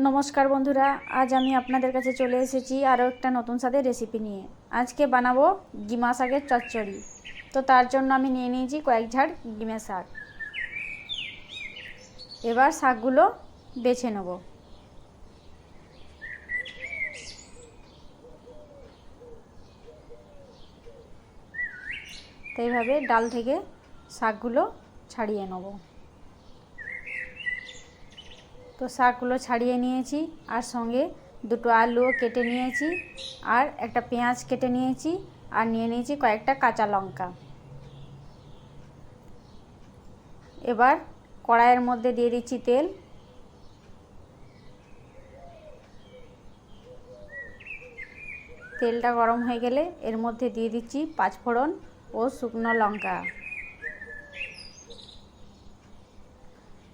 নমস্কার বন্ধুরা, আজ আমি আপনাদের কাছে চলে এসেছি আরও একটা নতুন স্বাদের রেসিপি নিয়ে। আজকে বানাবো গিমা শাকের চচ্চড়ি। তো তার জন্য আমি নিয়ে নিয়েছি কয়েক ঝাড় গিমা শাক। এবার শাকগুলো বেছে নেব। তো এইভাবে ডাল থেকে শাকগুলো ছাড়িয়ে নেব। তো শাকগুলো ছাড়িয়ে নিয়েছি, আর সঙ্গে দুটো আলুও কেটে নিয়েছি, আর একটা পেঁয়াজ কেটে নিয়েছি, আর নিয়ে নিয়েছি কয়েকটা কাঁচা লঙ্কা। এবার কড়াইয়ের মধ্যে দিয়ে দিচ্ছি তেল। তেলটা গরম হয়ে গেলে এর মধ্যে দিয়ে দিচ্ছি পাঁচফোড়ন ও শুকনো লঙ্কা।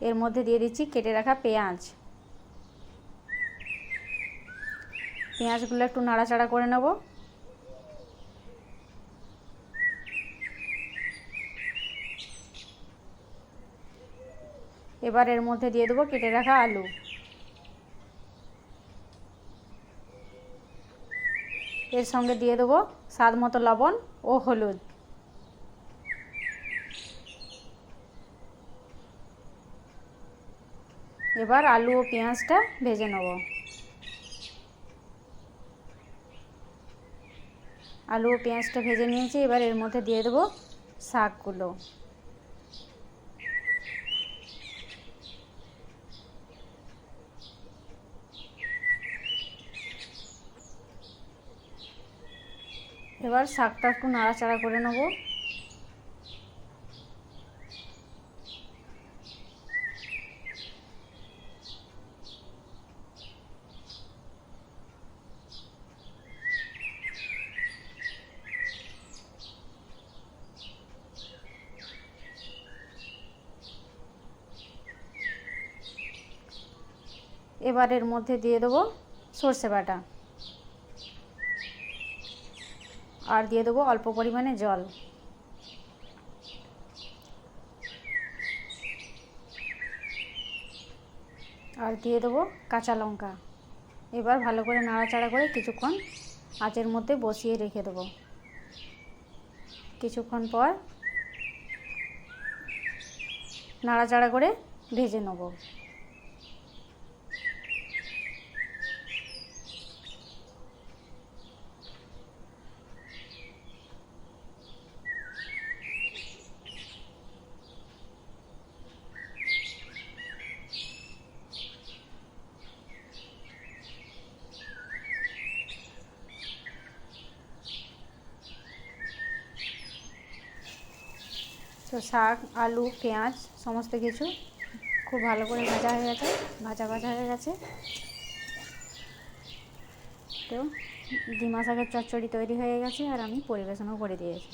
এর মধ্যে দিয়ে দিচ্ছি কেটে রাখা পেঁয়াজ। পেঁয়াজগুলো একটু নাড়াচাড়া করে নেব। এবার এর মধ্যে দিয়ে দেবো কেটে রাখা আলু। এর সঙ্গে দিয়ে দেবো স্বাদ মতো লবণ ও হলুদ। এবার আলু ও পেঁয়াজটা ভেজে নেব। আলু ও পেঁয়াজটা ভেজে নিয়েছি, এবার এর মধ্যে দিয়ে দেবো শাকগুলো। এবার শাকটা একটু নাড়াচাড়া করে নেব। এবার এর মধ্যে দিয়ে দেবো সর্ষে বাটা, আর দিয়ে দেবো অল্প পরিমাণে জল। আর দিয়ে দেবো কাঁচা লঙ্কা। এবার ভালো করে নাড়াচাড়া করে কিছুক্ষণ আঁচের মধ্যে বসিয়ে রেখে দেবো। কিছুক্ষণ পর নাড়াচাড়া করে ভেজে নেব। তো শাক, আলু, পেঁয়াজ সমস্ত কিছু খুব ভালো করে ভাজা হয়ে গেছে, ভাজা হয়ে গেছে। তো গিমা শাকের চচ্চড়ি তৈরি হয়ে গেছে, আর আমি পরিবেশনও করে দিয়েছি।